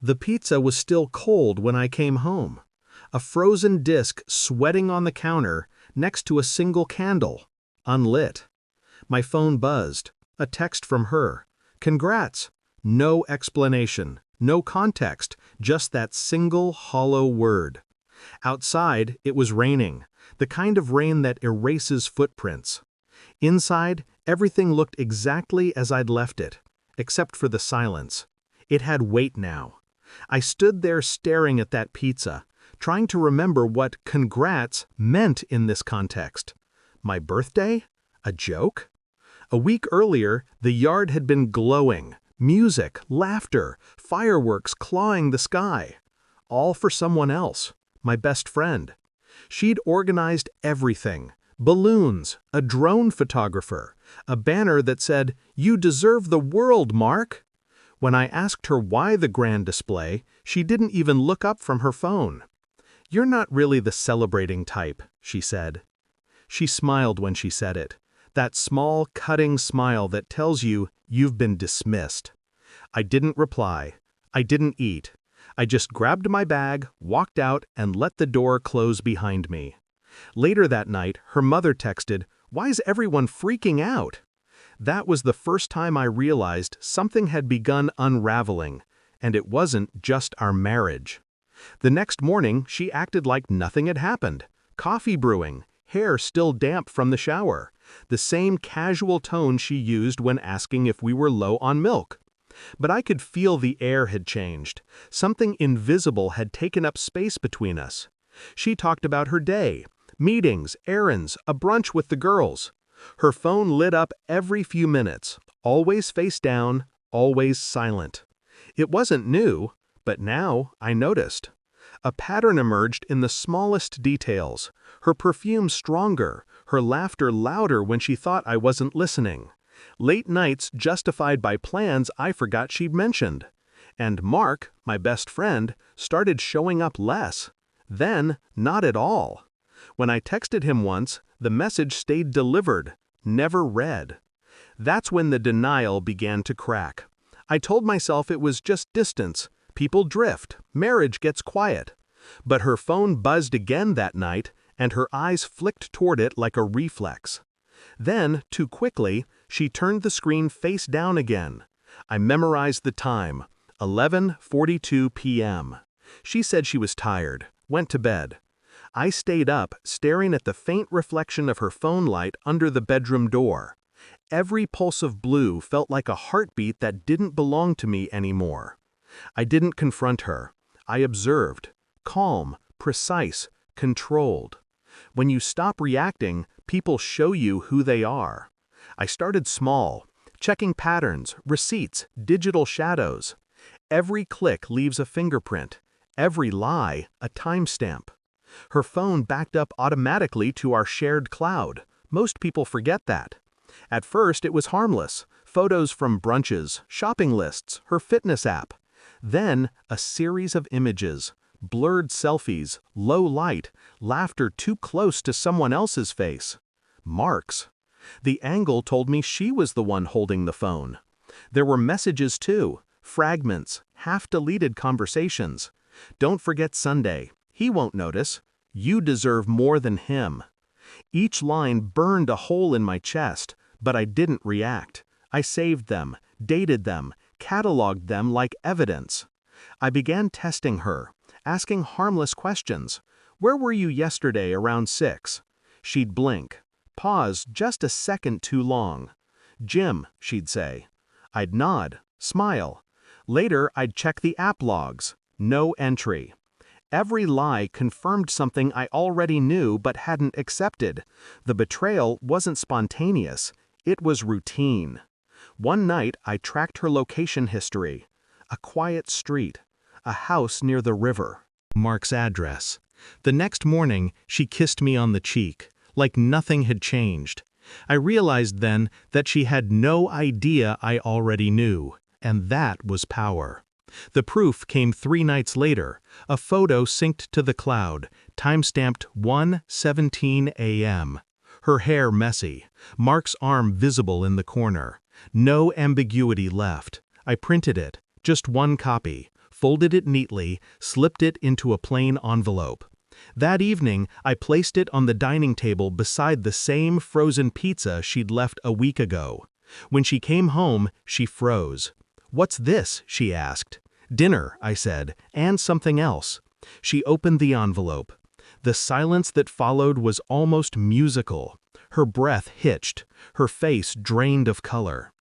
The pizza was still cold when I came home. A frozen disc sweating on the counter next to a single candle, unlit. My phone buzzed. A text from her. Congrats. No explanation, no context, just that single hollow word. Outside, it was raining, the kind of rain that erases footprints. Inside, everything looked exactly as I'd left it, except for the silence. It had weight now. I stood there staring at that pizza, trying to remember what congrats meant in this context. My birthday? A joke? A week earlier, the yard had been glowing. Music, laughter, fireworks clawing the sky. All for someone else, my best friend. She'd organized everything. Balloons, a drone photographer, a banner that said, "You deserve the world, Mark." When I asked her why the grand display, she didn't even look up from her phone. "You're not really the celebrating type," she said. She smiled when she said it. That small, cutting smile that tells you you've been dismissed. I didn't reply. I didn't eat. I just grabbed my bag, walked out, and let the door close behind me. Later that night, her mother texted, "Why's everyone freaking out?" That was the first time I realized something had begun unraveling, and it wasn't just our marriage. The next morning, she acted like nothing had happened. Coffee brewing, hair still damp from the shower. The same casual tone she used when asking if we were low on milk. But I could feel the air had changed. Something invisible had taken up space between us. She talked about her day, meetings, errands, a brunch with the girls. Her phone lit up every few minutes, always face down, always silent. It wasn't new, but now I noticed. A pattern emerged in the smallest details. Her perfume stronger, her laughter louder when she thought I wasn't listening. Late nights justified by plans I forgot she'd mentioned. And Mark, my best friend, started showing up less. Then, not at all. When I texted him once, the message stayed delivered, never read. That's when the denial began to crack. I told myself it was just distance. People drift, marriage gets quiet. But her phone buzzed again that night, and her eyes flicked toward it like a reflex. Then, too quickly, she turned the screen face down again. I memorized the time, 11:42 p.m. She said she was tired, went to bed. I stayed up, staring at the faint reflection of her phone light under the bedroom door. Every pulse of blue felt like a heartbeat that didn't belong to me anymore. I didn't confront her. I observed. Calm, precise, controlled. When you stop reacting, people show you who they are. I started small, checking patterns, receipts, digital shadows. Every click leaves a fingerprint. Every lie, a timestamp. Her phone backed up automatically to our shared cloud. Most people forget that. At first, it was harmless. Photos from brunches, shopping lists, her fitness app. Then, a series of images. Blurred selfies, low light, laughter too close to someone else's face. Mark's. The angle told me she was the one holding the phone. There were messages too, fragments, half-deleted conversations. "Don't forget Sunday. He won't notice. You deserve more than him." Each line burned a hole in my chest, but I didn't react. I saved them, dated them, cataloged them like evidence. I began testing her, asking harmless questions. "Where were you yesterday around 6? She'd blink. Pause just a second too long. "Gym," she'd say. I'd nod, smile. Later, I'd check the app logs. No entry. Every lie confirmed something I already knew but hadn't accepted. The betrayal wasn't spontaneous. It was routine. One night, I tracked her location history. A quiet street. A house near the river. Mark's address. The next morning, she kissed me on the cheek, like nothing had changed. I realized then that she had no idea I already knew, and that was power. The proof came 3 nights later, a photo synced to the cloud, timestamped 1:17 a.m. Her hair messy, Mark's arm visible in the corner. No ambiguity left. I printed it, just one copy, folded it neatly, slipped it into a plain envelope. That evening, I placed it on the dining table beside the same frozen pizza she'd left a week ago. When she came home, she froze. "What's this?" she asked. "Dinner," I said, "and something else." She opened the envelope. The silence that followed was almost musical. Her breath hitched, her face drained of color.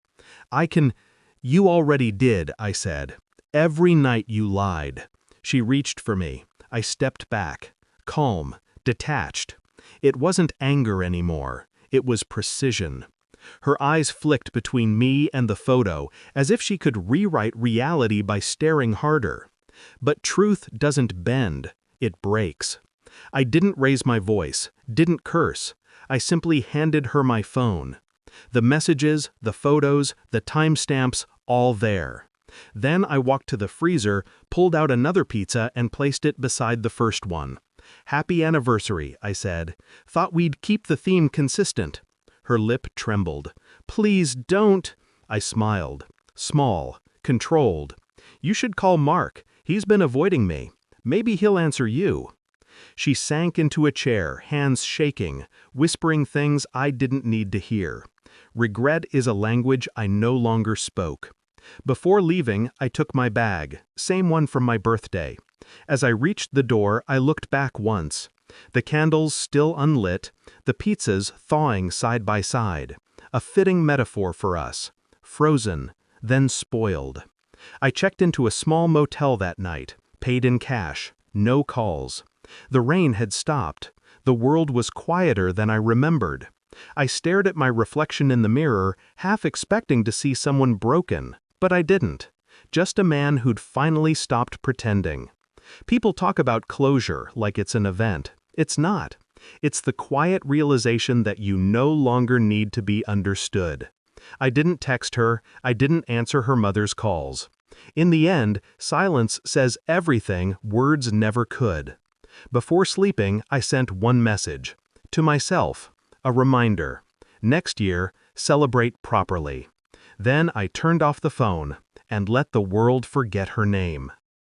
"You already did," I said. "Every night you lied." She reached for me. I stepped back. Calm, detached. It wasn't anger anymore. It was precision. Her eyes flicked between me and the photo, as if she could rewrite reality by staring harder. But truth doesn't bend, it breaks. I didn't raise my voice, didn't curse. I simply handed her my phone. The messages, the photos, the timestamps, all there. Then I walked to the freezer, pulled out another pizza and placed it beside the first one. "Happy anniversary," I said. "Thought we'd keep the theme consistent." Her lip trembled. "Please don't." I smiled. Small, controlled. "You should call Mark. He's been avoiding me. Maybe he'll answer you." She sank into a chair, hands shaking, whispering things I didn't need to hear. Regret is a language I no longer spoke. Before leaving, I took my bag, same one from my birthday. As I reached the door, I looked back once. The candles still unlit, the pizzas thawing side by side. A fitting metaphor for us. Frozen, then spoiled. I checked into a small motel that night, paid in cash, no calls. The rain had stopped. The world was quieter than I remembered. I stared at my reflection in the mirror, half expecting to see someone broken, but I didn't. Just a man who'd finally stopped pretending. People talk about closure like it's an event. It's not. It's the quiet realization that you no longer need to be understood. I didn't text her. I didn't answer her mother's calls. In the end, silence says everything words never could. Before sleeping, I sent one message. To myself. A reminder. Next year, celebrate properly. Then I turned off the phone and let the world forget her name.